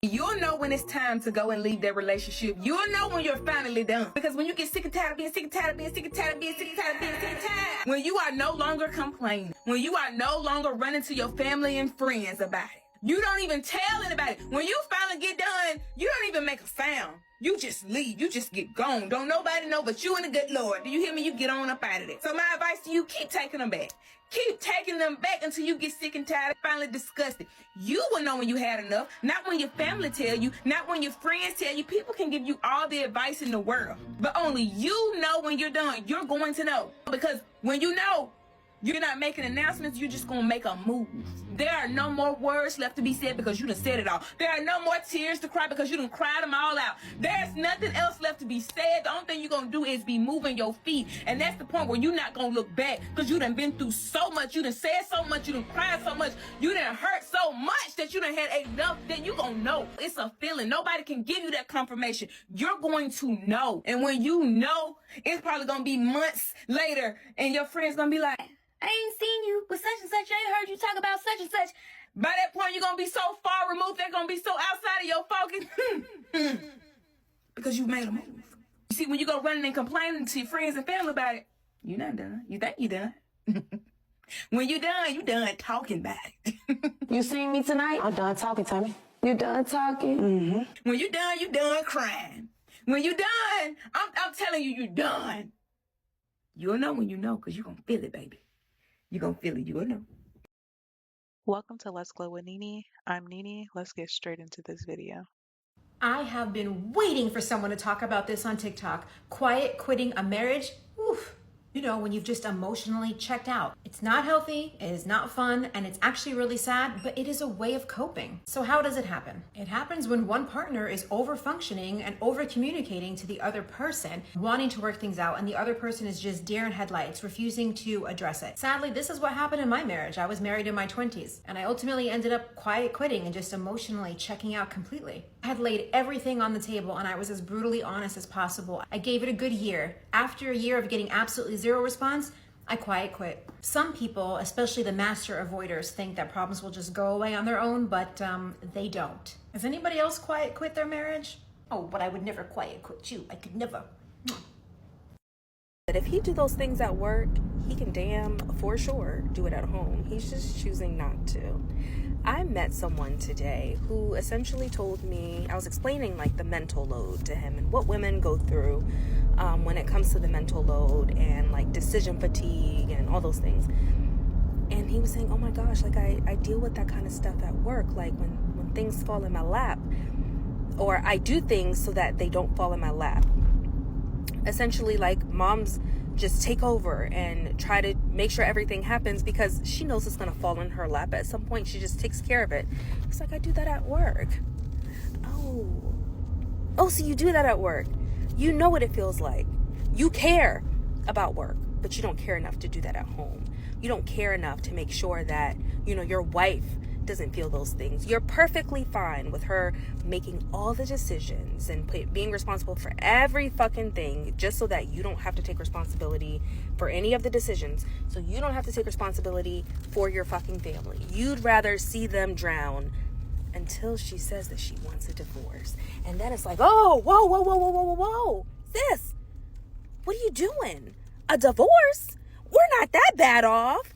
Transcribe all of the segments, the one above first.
You'll know when it's time to go and leave that relationship. You'll know when you're finally done. Because when you get sick and tired of being sick and tired of being sick and tired of being sick and tired of being sick and tired, when you are no longer complaining, when you are no longer running to your family and friends about it, you don't even tell anybody. When you finally get done, you don't even make a sound. You just leave. You just get gone. Don't nobody know but you and the good Lord. Do you hear me? You get on up out of there. So my advice to you, keep taking them back. Keep taking them back until you get sick and tired, finally disgusted. You will know when you had enough, not when your family tell you, not when your friends tell you. People can give you all the advice in the world, but only you know when you're done. You're going to know, because when you know, you're not making announcements, you're just gonna make a move. There are no more words left to be said because you done said it all. There are no more tears to cry because you done cried them all out. There's nothing else left to be said. The only thing you're gonna do is be moving your feet. And that's the point where you're not gonna look back, because you done been through so much. You done said so much. You done cried so much. You done hurt so much that you done had enough. Then you gonna know. It's a feeling. Nobody can give you that confirmation. You're going to know. And when you know, it's probably gonna be months later and your friend's gonna be like, I ain't seen you with such and such. I ain't heard you talk about such and such. By that point, you're going to be so far removed, they're going to be so outside of your focus. Because you made a move. You see, when you go running and complaining to your friends and family about it, you're not done. You think you're done. When you're done talking about it. You seen me tonight? I'm done talking, Tommy. You done talking? Mm-hmm. When you're done crying. When you're done, I'm telling you, you're done. You'll know when you know, because you're going to feel it, baby. You're going to feel it. You will know. Welcome to Let's Glow with Nene. I'm Nene. Let's get straight into this video. I have been waiting for someone to talk about this on TikTok. Quiet quitting a marriage. Oof. You know, when you've just emotionally checked out. It's not healthy, it is not fun, and it's actually really sad, but it is a way of coping. So how does it happen? It happens when one partner is over-functioning and over-communicating to the other person, wanting to work things out, and the other person is just deer in headlights, refusing to address it. Sadly, this is what happened in my marriage. I was married in my 20s, and I ultimately ended up quiet quitting and just emotionally checking out completely. I had laid everything on the table, and I was as brutally honest as possible. I gave it a good year. After a year of getting absolutely zero response, I quiet quit. Some people, especially the master avoiders, think that problems will just go away on their own, but they don't. Has anybody else quiet quit their marriage? Oh, but I would never quiet quit you. I could never. But if he do those things at work, he can damn for sure do it at home. He's just choosing not to. I met someone today who essentially told me, I was explaining like the mental load to him and what women go through when it comes to the mental load and like decision fatigue and all those things. And he was saying, oh my gosh, like I deal with that kind of stuff at work. Like when things fall in my lap, or I do things so that they don't fall in my lap. Essentially, like moms just take over and try to make sure everything happens because she knows it's going to fall in her lap at some point. She just takes care of it. It's like, I do that at work. Oh, so you do that at work. You know what it feels like. You care about work, but you don't care enough to do that at home. You don't care enough to make sure that, you know, your wife doesn't feel those things. You're perfectly fine with her making all the decisions and being responsible for every fucking thing just so that you don't have to take responsibility for any of the decisions. So you don't have to take responsibility for your fucking family. You'd rather see them drown until she says that she wants a divorce. And then it's like, oh, whoa, sis, what are you doing? A divorce? We're not that bad off.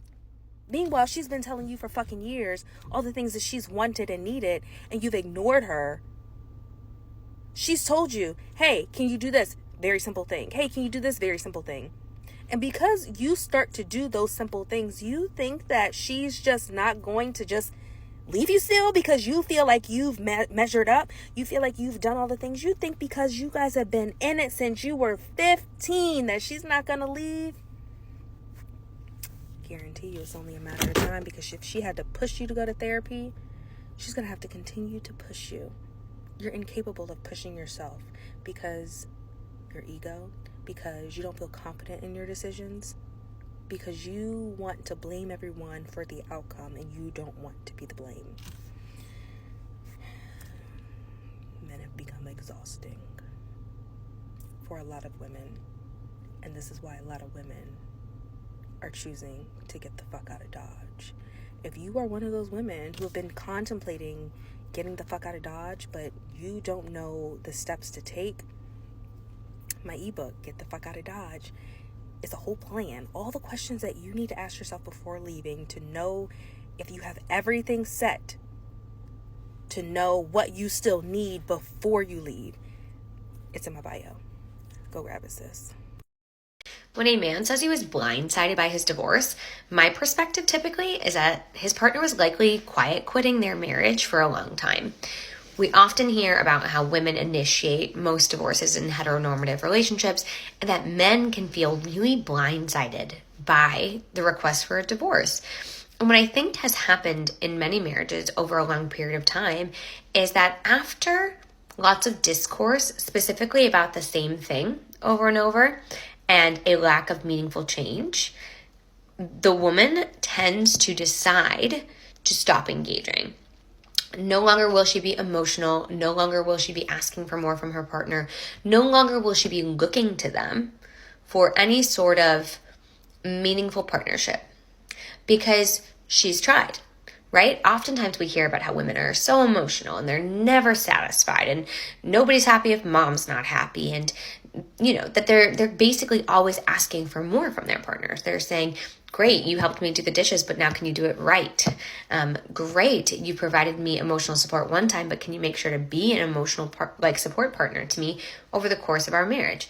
Meanwhile, she's been telling you for fucking years all the things that she's wanted and needed, and you've ignored her. She's told you, hey, can you do this? Very simple thing. Hey, can you do this? Very simple thing. And because you start to do those simple things, you think that she's just not going to just leave you still because you feel like you've measured up. You feel like you've done all the things. You think because you guys have been in it since you were 15 that she's not going to leave. Guarantee you it's only a matter of time, because if she had to push you to go to therapy, she's going to have to continue to push you. You're incapable of pushing yourself because your ego, because you don't feel confident in your decisions, because you want to blame everyone for the outcome and you don't want to be the blame. Men have become exhausting for a lot of women, and this is why a lot of women are choosing to get the fuck out of Dodge. If you are one of those women who have been contemplating, getting the fuck out of Dodge, but you don't know the steps to take, my ebook, Get the Fuck Out of Dodge, is a whole plan. All the questions that you need to ask yourself before leaving to know if you have everything set, to know what you still need before you leave. It's in my bio. Go grab it, sis. When a man says he was blindsided by his divorce, my perspective typically is that his partner was likely quiet quitting their marriage for a long time. We often hear about how women initiate most divorces in heteronormative relationships, and that men can feel really blindsided by the request for a divorce. And what I think has happened in many marriages over a long period of time is that after lots of discourse, specifically about the same thing over and over, and a lack of meaningful change, the woman tends to decide to stop engaging. No longer will she be emotional. No longer will she be asking for more from her partner. No longer will she be looking to them for any sort of meaningful partnership because she's tried, right? Oftentimes we hear about how women are so emotional and they're never satisfied and nobody's happy if mom's not happy, and that they're basically always asking for more from their partners. They're saying, great, you helped me do the dishes, but now can you do it right? Great, you provided me emotional support one time, but can you make sure to be an emotional support partner to me over the course of our marriage?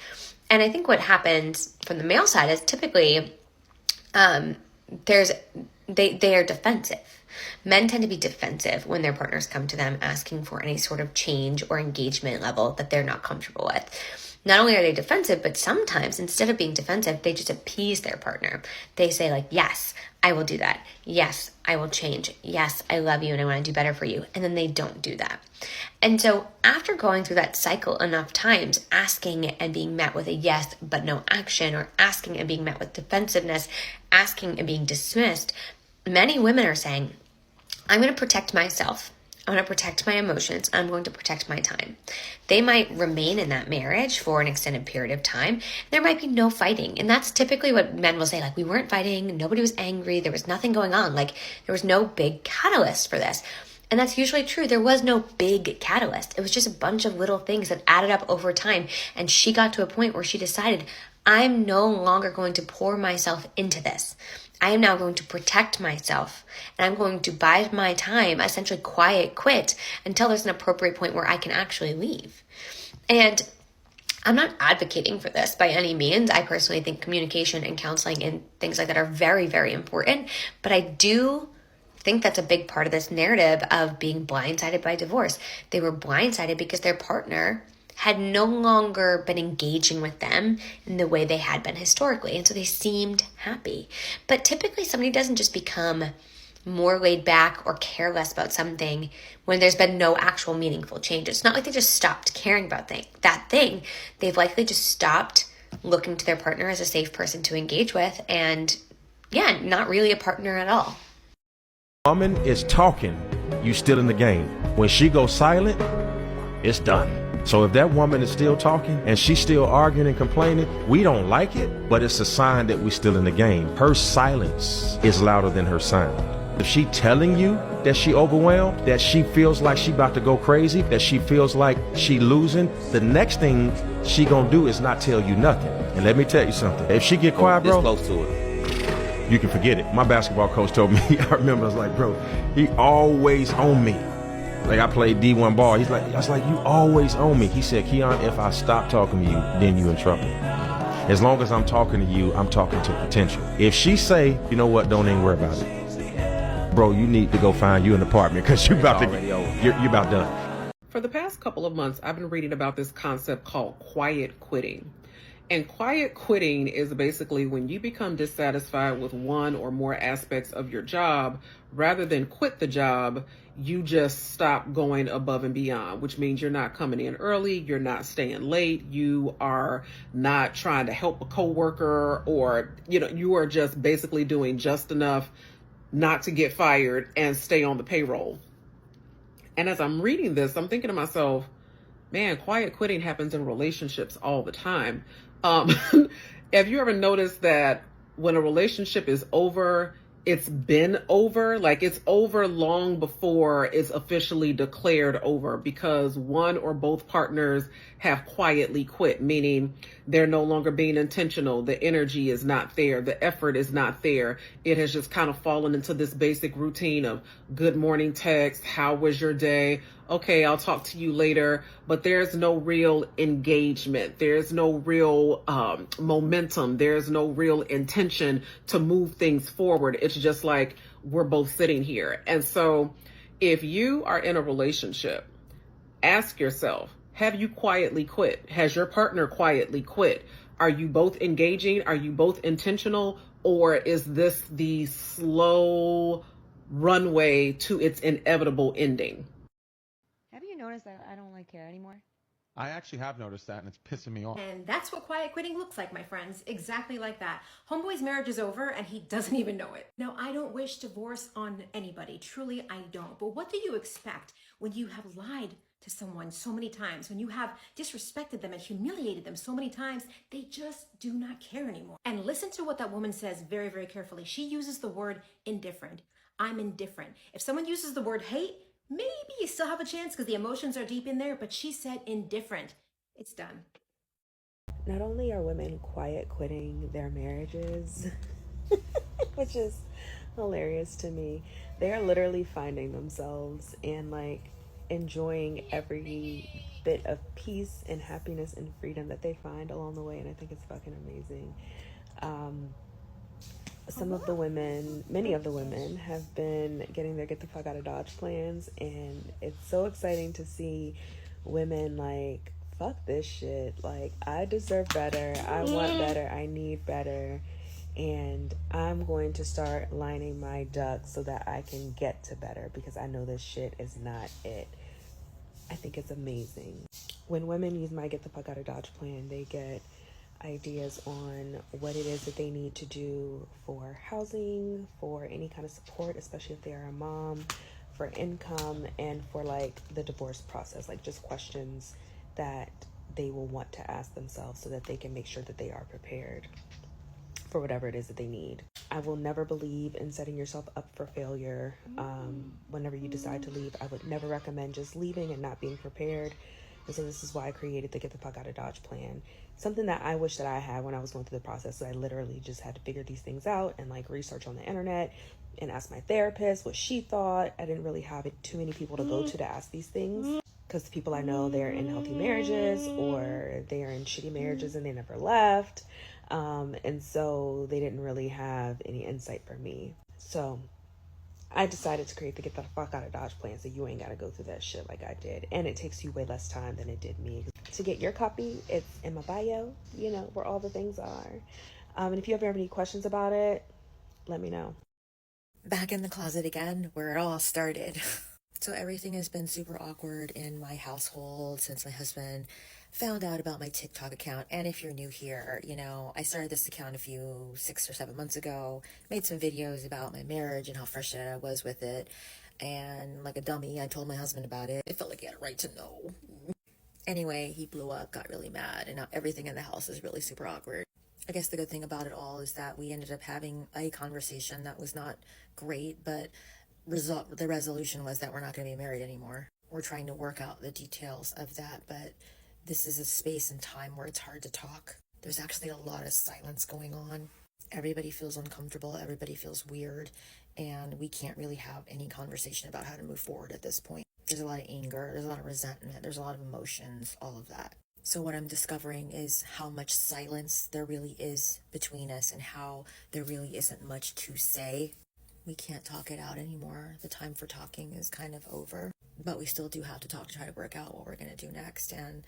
And I think what happens from the male side is typically they are defensive. Men tend to be defensive when their partners come to them asking for any sort of change or engagement level that they're not comfortable with. Not only are they defensive, but sometimes instead of being defensive, they just appease their partner. They say like, yes, I will do that. Yes, I will change. Yes, I love you and I want to do better for you. And then they don't do that. And so after going through that cycle enough times, asking and being met with a yes, but no action, or asking and being met with defensiveness, asking and being dismissed, many women are saying, I'm going to protect myself. I'm going to protect my emotions. I'm going to protect my time. They might remain in that marriage for an extended period of time. There might be no fighting. And that's typically what men will say, like, we weren't fighting. Nobody was angry. There was nothing going on. Like, there was no big catalyst for this. And that's usually true. There was no big catalyst. It was just a bunch of little things that added up over time. And she got to a point where she decided, I'm no longer going to pour myself into this. I am now going to protect myself, and I'm going to bide my time, essentially quiet quit, until there's an appropriate point where I can actually leave. And I'm not advocating for this by any means. I personally think communication and counseling and things like that are very, very important. But I do think that's a big part of this narrative of being blindsided by divorce. They were blindsided because their partner had no longer been engaging with them in the way they had been historically. And so they seemed happy. But typically somebody doesn't just become more laid back or care less about something when there's been no actual meaningful change. It's not like they just stopped caring about that thing. They've likely just stopped looking to their partner as a safe person to engage with, and not really a partner at all. Woman is talking, you still in the game. When she goes silent, it's done. So if that woman is still talking and she's still arguing and complaining, we don't like it, but it's a sign that we're still in the game. Her silence is louder than her sound. If she telling you that she overwhelmed, that she feels like she about to go crazy, that she feels like she losing, the next thing she gonna do is not tell you nothing. And let me tell you something. If she get quiet, bro, close to it, you can forget it. My basketball coach told me, I remember, I was like, bro, he always on me. Like, I played D1 ball. I was like, you always own me. He said, Keon, if I stop talking to you, then you in trouble. As long as I'm talking to you, I'm talking to potential. If she say, you know what, don't even worry about it, bro, you need to go find you an apartment because you're about done. For the past couple of months, I've been reading about this concept called quiet quitting. And quiet quitting is basically when you become dissatisfied with one or more aspects of your job, rather than quit the job, you just stop going above and beyond, which means you're not coming in early, you're not staying late, you are not trying to help a coworker, or, you are just basically doing just enough not to get fired and stay on the payroll. And as I'm reading this, I'm thinking to myself, man, quiet quitting happens in relationships all the time. Have you ever noticed that when a relationship is over, it's been over. Like, it's over long before it's officially declared over, because one or both partners have quietly quit, meaning they're no longer being intentional. The energy is not there. The effort is not there. It has just kind of fallen into this basic routine of good morning text. How was your day? Okay, I'll talk to you later. But there's no real engagement. There's no real momentum. There's no real intention to move things forward. It's just like we're both sitting here. And so if you are in a relationship, ask yourself, have you quietly quit? Has your partner quietly quit? Are you both engaging? Are you both intentional? Or is this the slow runway to its inevitable ending? Have you noticed that I don't like care anymore? I actually have noticed that, and it's pissing me off. And that's what quiet quitting looks like, my friends. Exactly like that. Homeboy's marriage is over and he doesn't even know it. Now, I don't wish divorce on anybody. Truly, I don't. But what do you expect when you have lied to someone so many times, when you have disrespected them and humiliated them so many times? They just do not care anymore. And listen to what that woman says very, very carefully. She uses the word indifferent. I'm indifferent. If someone uses the word hate, maybe you still have a chance because the emotions are deep in there, but she said indifferent. It's done. Not only are women quiet quitting their marriages, which is hilarious to me, they are literally finding themselves and like enjoying every bit of peace and happiness and freedom that they find along the way. And I think it's fucking amazing. Some of the women, many of the women have been getting their get the fuck out of Dodge plans, and it's so exciting to see women like, fuck this shit, like, I deserve better, I want better, I need better, and I'm going to start lining my ducks so that I can get to better, because I know this shit is not it. I think it's amazing. When women use my get the fuck out of Dodge plan, they get ideas on what it is that they need to do for housing, for any kind of support, especially if they are a mom, for income, and for like the divorce process, like just questions that they will want to ask themselves so that they can make sure that they are prepared for whatever it is that they need. I will never believe in setting yourself up for failure. Whenever you decide to leave, I would never recommend just leaving and not being prepared. And so this is why I created the Get the Fuck Out of Dodge plan. Something that I wish that I had when I was going through the process. So I literally just had to figure these things out and like research on the internet and ask my therapist what she thought. I didn't really have too many people to go to ask these things, because the people I know, they're in healthy marriages or they are in shitty marriages and they never left. And so they didn't really have any insight for me. So I decided to create the Get the Fuck Out of Dodge plan so you ain't got to go through that shit like I did. And it takes you way less time than it did me. To get your copy, it's in my bio, you know, where all the things are. And if you ever have any questions about it, let me know. Back in the closet again, where it all started. So everything has been super awkward in my household since my husband found out about my TikTok account. And if you're new here, you know, I started this account 6 or 7 months ago, made some videos about my marriage and how frustrated I was with it. And like a dummy, I told my husband about it. It felt like he had a right to know. Anyway, he blew up, got really mad, and now everything in the house is really super awkward. I guess the good thing about it all is that we ended up having a conversation that was not great, but the resolution was that we're not going to be married anymore. We're trying to work out the details of that, but this is a space and time where it's hard to talk. There's actually a lot of silence going on. Everybody feels uncomfortable, everybody feels weird, and we can't really have any conversation about how to move forward at this point. There's a lot of anger, there's a lot of resentment, there's a lot of emotions, all of that. So what I'm discovering is how much silence there really is between us and how there really isn't much to say. We can't talk it out anymore. The time for talking is kind of over, but we still do have to talk to try to work out what we're going to do next. And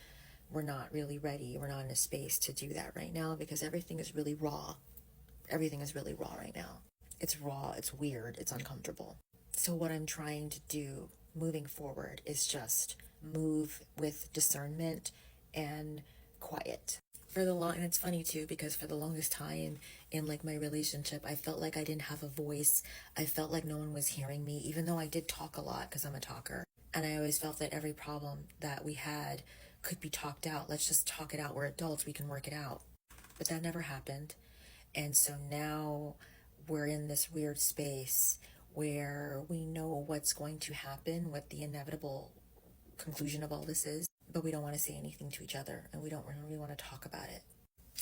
we're not really ready. We're not in a space to do that right now because everything is really raw. Everything is really raw right now. It's raw, it's weird, it's uncomfortable. So what I'm trying to do moving forward is just move with discernment and quiet. And it's funny too, because for the longest time in like my relationship, I felt like I didn't have a voice. I felt like no one was hearing me, even though I did talk a lot because I'm a talker. And I always felt that every problem that we had could be talked out. Let's just talk it out. We're adults, we can work it out. But that never happened. And so now we're in this weird space where we know what's going to happen, what the inevitable conclusion of all this is, but we don't want to say anything to each other, and we don't really want to talk about it.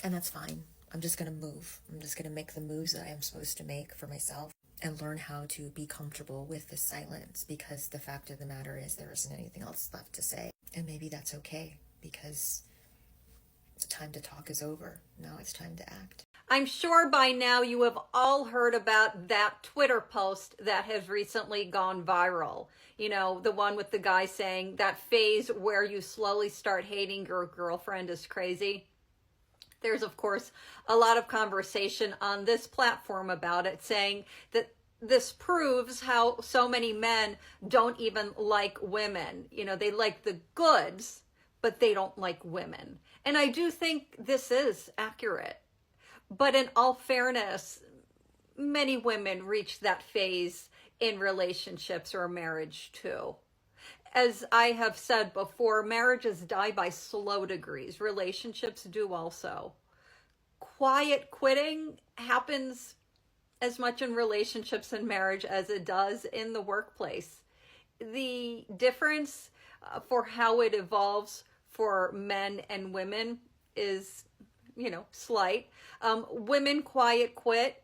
And that's fine. I'm just going to move. I'm just going to make the moves that I am supposed to make for myself and learn how to be comfortable with the silence, because the fact of the matter is there isn't anything else left to say. And maybe that's okay, because the time to talk is over. Now it's time to act. I'm sure by now you have all heard about that Twitter post that has recently gone viral. You know, the one with the guy saying that phase where you slowly start hating your girlfriend is crazy. There's, of course, a lot of conversation on this platform about it, saying that this proves how so many men don't even like women. You know, they like the goods, but they don't like women. And I do think this is accurate. But in all fairness, many women reach that phase in relationships or marriage too. As I have said before, marriages die by slow degrees. Relationships do also. Quiet quitting happens as much in relationships and marriage as it does in the workplace. The difference for how it evolves for men and women is, slight. Women quiet quit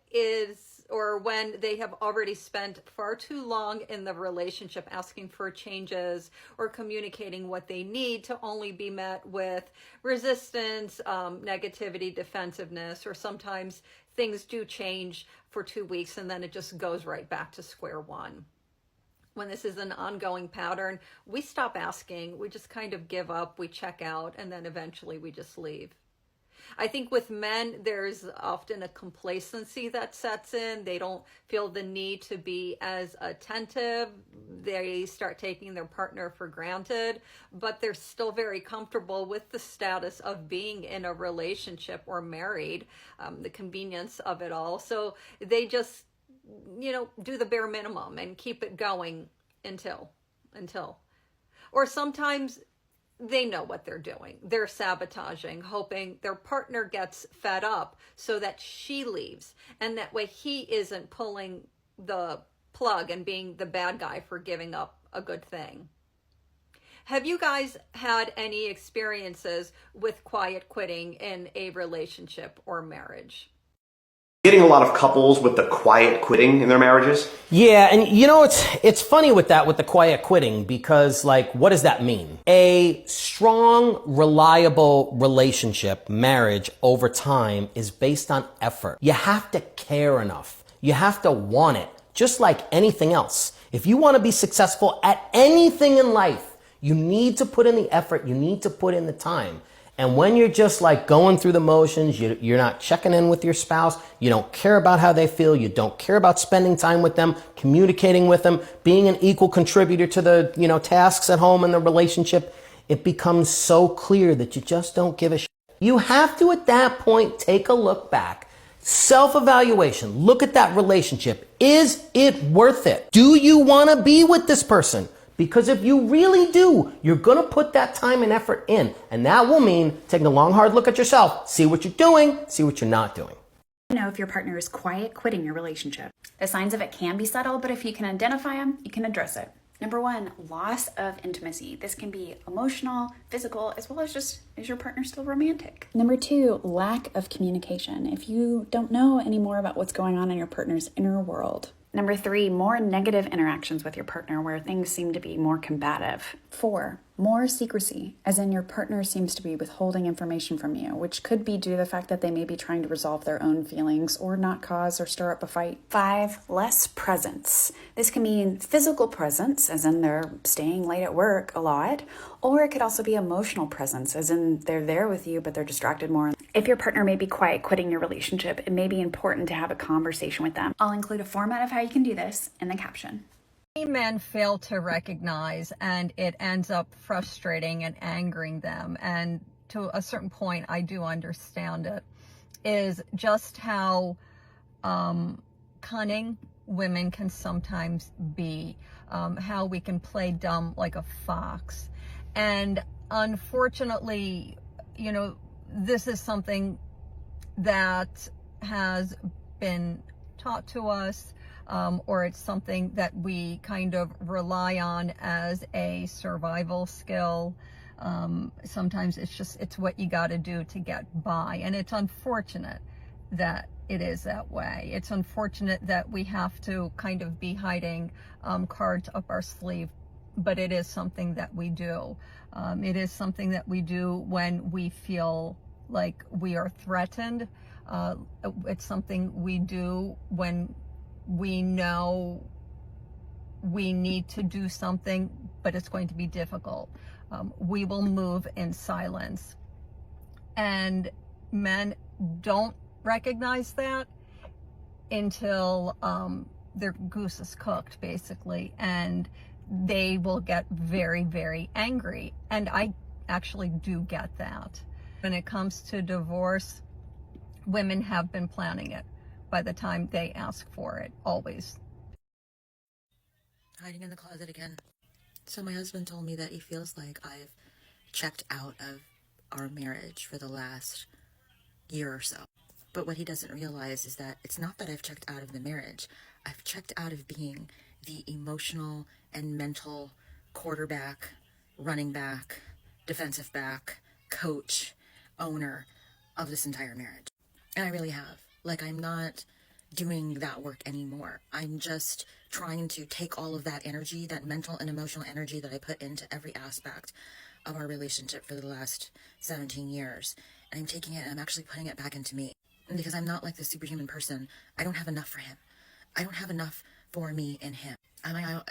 or when they have already spent far too long in the relationship asking for changes or communicating what they need, to only be met with resistance, negativity, defensiveness, or sometimes things do change for 2 weeks and then it just goes right back to square one. When this is an ongoing pattern, we stop asking, we just kind of give up, we check out, and then eventually we just leave. I think with men, there's often a complacency that sets in. They don't feel the need to be as attentive. They start taking their partner for granted, but they're still very comfortable with the status of being in a relationship or married, the convenience of it all. So they just, do the bare minimum and keep it going until. Or sometimes they know what they're doing. They're sabotaging, hoping their partner gets fed up so that she leaves. And that way he isn't pulling the plug and being the bad guy for giving up a good thing. Have you guys had any experiences with quiet quitting in a relationship or marriage? Getting a lot of couples with the quiet quitting in their marriages. Yeah, and it's funny with the quiet quitting, because what does that mean? A strong, reliable relationship, marriage over time is based on effort. You have to care enough. You have to want it, just like anything else. If you want to be successful at anything in life, you need to put in the effort. You need to put in the time. And when you're just going through the motions, you're not checking in with your spouse, you don't care about how they feel, you don't care about spending time with them, communicating with them, being an equal contributor to the, tasks at home and the relationship, it becomes so clear that you just don't give a shit. You have to, at that point, take a look back. Self-evaluation. Look at that relationship. Is it worth it? Do you want to be with this person? Because if you really do, you're going to put that time and effort in. And that will mean taking a long, hard look at yourself. See what you're doing. See what you're not doing. Know if your partner is quiet quitting your relationship. The signs of it can be subtle, but if you can identify them, you can address it. Number one, loss of intimacy. This can be emotional, physical, as well as just, is your partner still romantic? Number two, lack of communication. If you don't know any more about what's going on in your partner's inner world. Number three, more negative interactions with your partner where things seem to be more combative. 4, more secrecy, as in your partner seems to be withholding information from you, which could be due to the fact that they may be trying to resolve their own feelings or not cause or stir up a fight. 5, less presence. This can mean physical presence, as in they're staying late at work a lot, or it could also be emotional presence, as in they're there with you, but they're distracted more. If your partner may be quiet quitting your relationship, it may be important to have a conversation with them. I'll include a format of how you can do this in the caption. Many men fail to recognize, and it ends up frustrating and angering them. And to a certain point, I do understand it, is just how cunning women can sometimes be, how we can play dumb like a fox. And unfortunately, this is something that has been taught to us, or it's something that we kind of rely on as a survival skill. Sometimes it's what you got to do to get by. And it's unfortunate that it is that way. It's unfortunate that we have to kind of be hiding cards up our sleeve, but it is something that we do. It is something that we do when we feel like we are threatened. It's something we do when we know we need to do something, but it's going to be difficult. We will move in silence. And men don't recognize that until their goose is cooked, basically, and they will get very, very angry. And I actually do get that. When it comes to divorce, women have been planning it by the time they ask for it, always. Hiding in the closet again. So my husband told me that he feels like I've checked out of our marriage for the last year or so. But what he doesn't realize is that it's not that I've checked out of the marriage. I've checked out of being the emotional and mental quarterback, running back, defensive back, coach, owner of this entire marriage. And I really have. Like, I'm not doing that work anymore. I'm just trying to take all of that energy, that mental and emotional energy that I put into every aspect of our relationship for the last 17 years. And I'm taking it and I'm actually putting it back into me. Because I'm not like the superhuman person. I don't have enough for him. I don't have enough for me and him.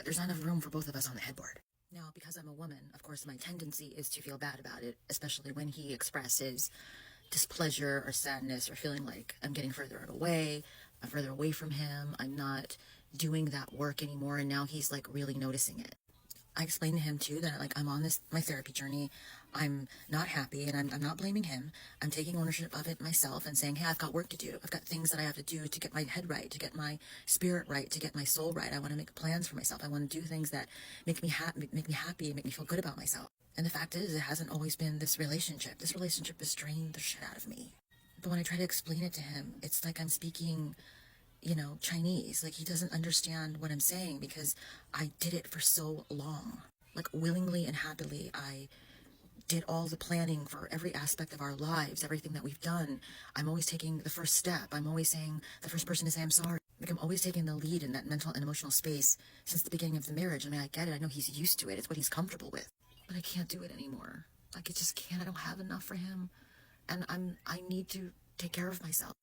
There's not enough room for both of us on the headboard. Now, because I'm a woman, of course, my tendency is to feel bad about it, especially when he expresses displeasure or sadness or feeling like I'm getting further away from him. I'm not doing that work anymore. And now he's like really noticing it. I explained to him too that like I'm on my therapy journey. I'm not happy and I'm not blaming him. I'm taking ownership of it myself and saying, hey, I've got work to do. I've got things that I have to do to get my head right, to get my spirit right, to get my soul right. I want to make plans for myself. I want to do things that make me happy and make me feel good about myself. And the fact is, it hasn't always been this relationship. This relationship has drained the shit out of me. But when I try to explain it to him, it's like I'm speaking, Chinese. Like, he doesn't understand what I'm saying because I did it for so long. Like, willingly and happily, I did all the planning for every aspect of our lives, everything that we've done. I'm always taking the first step. I'm always saying the first person to say I'm sorry. Like, I'm always taking the lead in that mental and emotional space since the beginning of the marriage. I mean, I get it. I know he's used to it. It's what he's comfortable with. But I can't do it anymore. Like, I just can't. I don't have enough for him. And I need to take care of myself.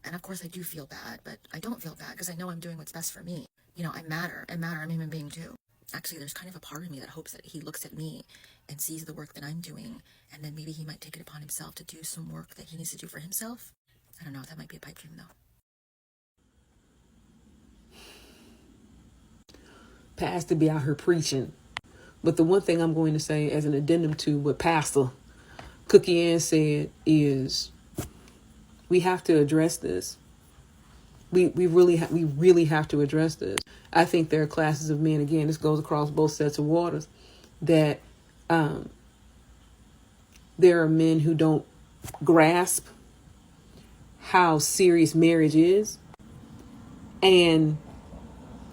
And of course I do feel bad, but I don't feel bad because I know I'm doing what's best for me. I matter. I'm a human being too. Actually, there's kind of a part of me that hopes that he looks at me and sees the work that I'm doing, and then maybe he might take it upon himself to do some work that he needs to do for himself. I don't know. That might be a pipe dream, though. Pastor be out here preaching. But the one thing I'm going to say as an addendum to what Pastor Cookie Ann said is we have to address this. We really have to address this. I think there are classes of men, again, this goes across both sets of waters, that there are men who don't grasp how serious marriage is. And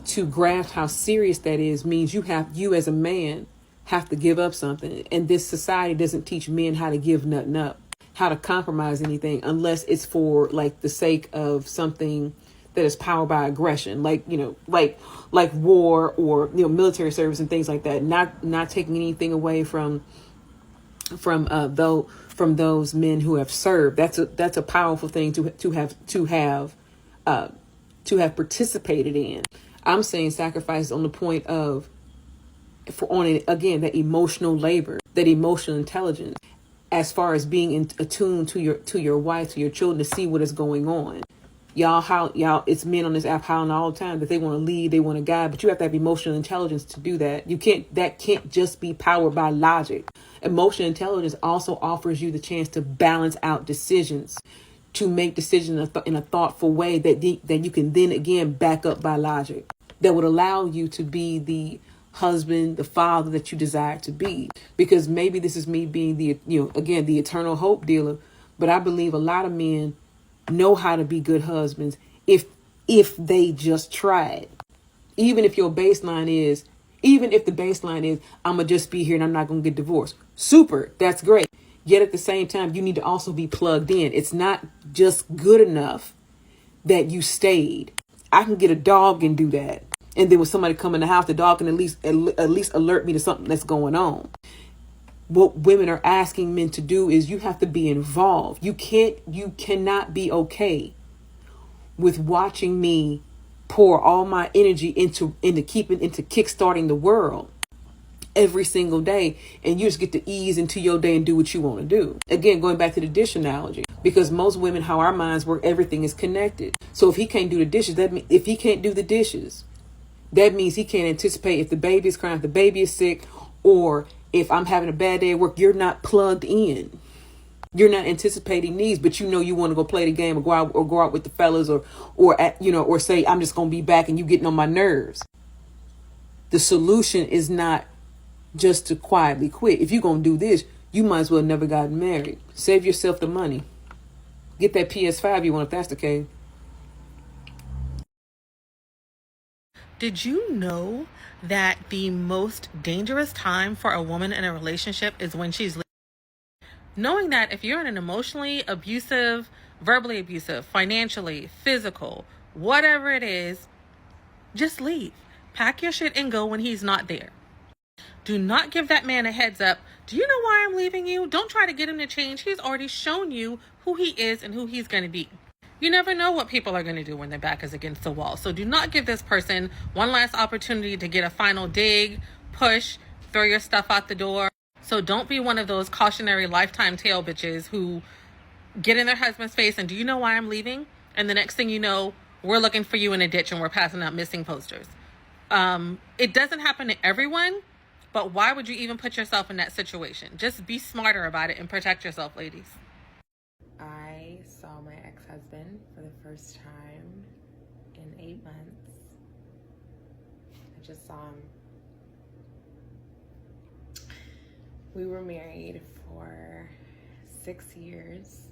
to grasp how serious that is means you as a man have to give up something. And this society doesn't teach men how to give nothing up, how to compromise anything, unless it's for like the sake of something that is powered by aggression, like war or military service and things like that. Not taking anything away from those men who have served. That's a powerful thing to have participated in. I'm saying sacrifice on the point of that emotional labor, that emotional intelligence, as far as being attuned to your wife, to your children, to see what is going on. Y'all, it's men on this app howling all the time that they want to lead, they want to guide, but you have to have emotional intelligence to do that. That can't just be powered by logic. Emotional intelligence also offers you the chance to balance out decisions, to make decisions in a thoughtful way that you can then again back up by logic, that would allow you to be the husband, the father that you desire to be. Because maybe this is me being the eternal hope dealer, but I believe a lot of men know how to be good husbands if if they just tried. Even if the baseline is, I'm going to just be here and I'm not going to get divorced. Super. That's great. Yet at the same time, you need to also be plugged in. It's not just good enough that you stayed. I can get a dog and do that. And then when somebody come in the house, the dog can at least alert me to something that's going on. What women are asking men to do is you have to be involved. You cannot be okay with watching me pour all my energy into kickstarting the world every single day, and you just get to ease into your day and do what you want to do. Again, going back to the dish analogy, because most women, how our minds work, everything is connected. So if he can't do the dishes, if he can't do the dishes, that means he can't anticipate if the baby is crying, if the baby is sick, or if I'm having a bad day at work. You're not plugged in. You're not anticipating needs, but you want to go play the game or go out with the fellas or say, I'm just going to be back, and you getting on my nerves. The solution is not just to quietly quit. If you're going to do this, you might as well never gotten married. Save yourself the money. Get that PS5 you want if that's the case. Did you know that the most dangerous time for a woman in a relationship is when she's leaving? Knowing that if you're in an emotionally abusive, verbally abusive, financially, physical, whatever it is, just leave. Pack your shit and go when he's not there. Do not give that man a heads up. Do you know why I'm leaving you? Don't try to get him to change. He's already shown you who he is and who he's going to be. You never know what people are going to do when their back is against the wall. So do not give this person one last opportunity to get a final dig, push, throw your stuff out the door. So don't be one of those cautionary lifetime tale bitches who get in their husband's face and do you know why I'm leaving? And the next thing you know, we're looking for you in a ditch and we're passing out missing posters. It doesn't happen to everyone, but why would you even put yourself in that situation? Just be smarter about it and protect yourself, ladies. I saw my ex-husband for the first time in 8 months. I just saw him. We were married for 6 years.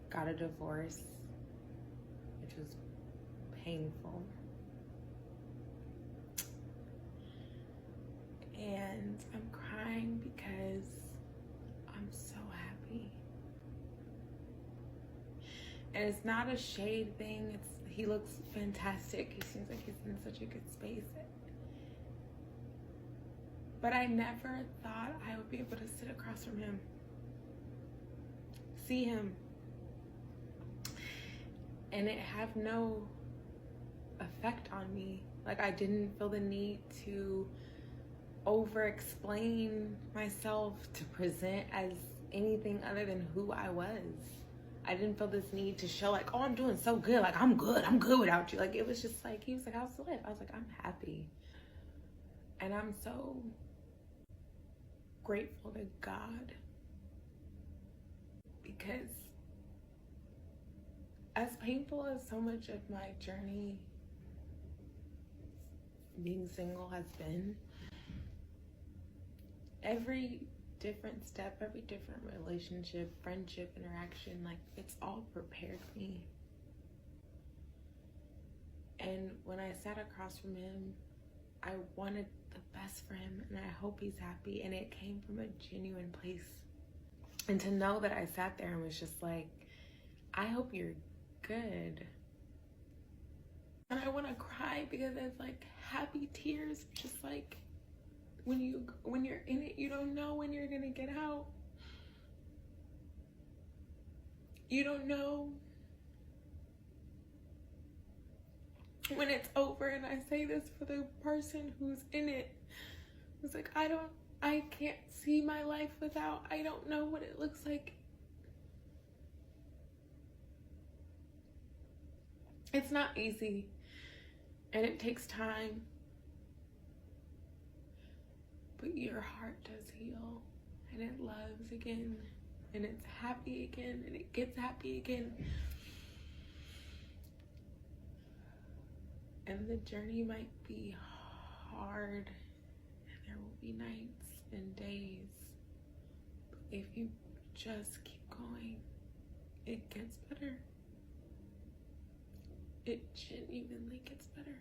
Got a divorce, which was painful. And I'm crying because I'm so happy. And it's not a shade thing. He looks fantastic. He seems like he's in such a good space. But I never thought I would be able to sit across from him, see him, and it have no effect on me. Like, I didn't feel the need to over-explain myself to present as anything other than who I was. I didn't feel this need to show like, oh, I'm doing so good. Like, I'm good without you. Like, it was just like, he was like, how's life? I was like, I'm happy. And I'm so grateful to God, because as painful as so much of my journey being single has been, every different step, every different relationship, friendship, interaction, like, it's all prepared me. And when I sat across from him, I wanted the best for him, and I hope he's happy, and it came from a genuine place. And to know that I sat there and was just like, I hope you're good. And I want to cry because it's like happy tears, just like when you're in it, you don't know when you're gonna get out. You don't know when it's over. And I say this for the person who's in it. It's like, I can't see my life without. I don't know what it looks like. It's not easy, and it takes time, but your heart does heal, and it loves again, and it's happy again, and it gets happy again. And the journey might be hard, and there will be nights and days, but if you just keep going, it gets better. it genuinely gets better.